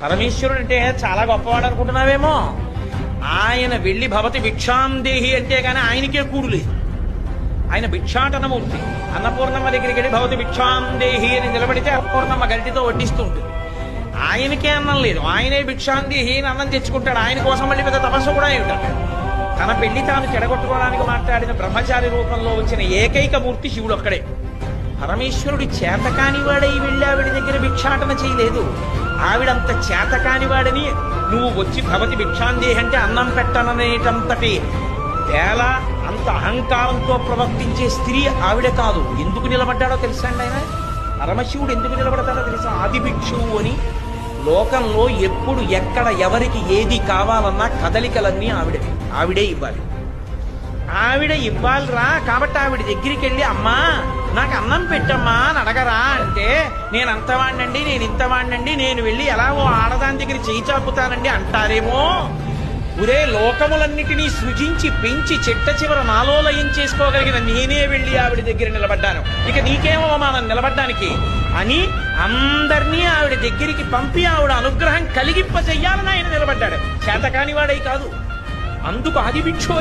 పరమేశ్వరుడు అంటే చాలా గొప్పవాడు అనుకుంటున్నావేమో. ఆయన వెళ్ళి భవతి భిక్షాందేహి అంటే గానీ ఆయనకే కూడు లేదు. ఆయన భిక్షాటనమూర్తి. అన్నపూర్ణమ్మ దగ్గరికి వెళ్ళి భవతి భిక్షాందేహి అని నిలబడితే అన్నపూర్ణమ్మ గరిటితో వడ్డిస్తూ ఉంటుంది. ఆయనకే అన్నం లేదు, ఆయనే భిక్షాందేహి అని అన్నం తెచ్చుకుంటాడు. ఆయన కోసం మళ్ళీ పెద్ద తపస్సు కూడా ఏమిటాడు. తన పెళ్లి తాను చెడగొట్టుకోవడానికి మాట్లాడిన బ్రహ్మచారి రూపంలో వచ్చిన ఏకైక మూర్తి శివుడు ఒక్కడే. పరమేశ్వరుడి చేతకానివాడై వెళ్ళి ఆవిడ దగ్గర భిక్షాటన చేయలేదు. ఆవిడంత చేతకానివాడని నువ్వు వచ్చి భవతి భిక్షాందేహి అంటే అన్నం పెట్టననేటంతటి వేళ అంత అహంకారంతో ప్రవర్తించే స్త్రీ ఆవిడ కాదు. ఎందుకు నిలబడ్డాడో తెలుసా అండి ఆయన? పరమశివుడు ఎందుకు నిలబడతాడో తెలుసా? ఆది భిక్షువు అని. లోకంలో ఎప్పుడు ఎక్కడ ఎవరికి ఏది కావాలన్నా కదలికలన్నీ ఆవిడే ఇవ్వాలి. ఆవిడ ఇవ్వాలిరా. కాబట్టి ఆవిడ దగ్గరికి వెళ్ళి అమ్మా నాకు అన్నం పెట్టమ్మా అని అడగరా అంటే నేను అంతవాణ్ణండి, నేను ఇంతవాణ్ణండి, నేను వెళ్ళి ఎలాగో ఆడదాని దగ్గర చేయి చాపుతానండి అంటారేమో. ఒరే, లోకములన్నిటినీ సృజించి పెంచి చెట్ట చివర నాలో లయం చేసుకోగలిగిన నేనే వెళ్ళి ఆవిడ దగ్గర నిలబడ్డాను, ఇక నీకేమో మనం నిలబడ్డానికి అని అందరినీ ఆవిడ దగ్గరికి పంపి ఆవిడ అనుగ్రహం కలిగింప చెయ్యాలని ఆయన నిలబడ్డాడు. చేతకానివాడై కాదు. అందుకు ఆది భిక్షు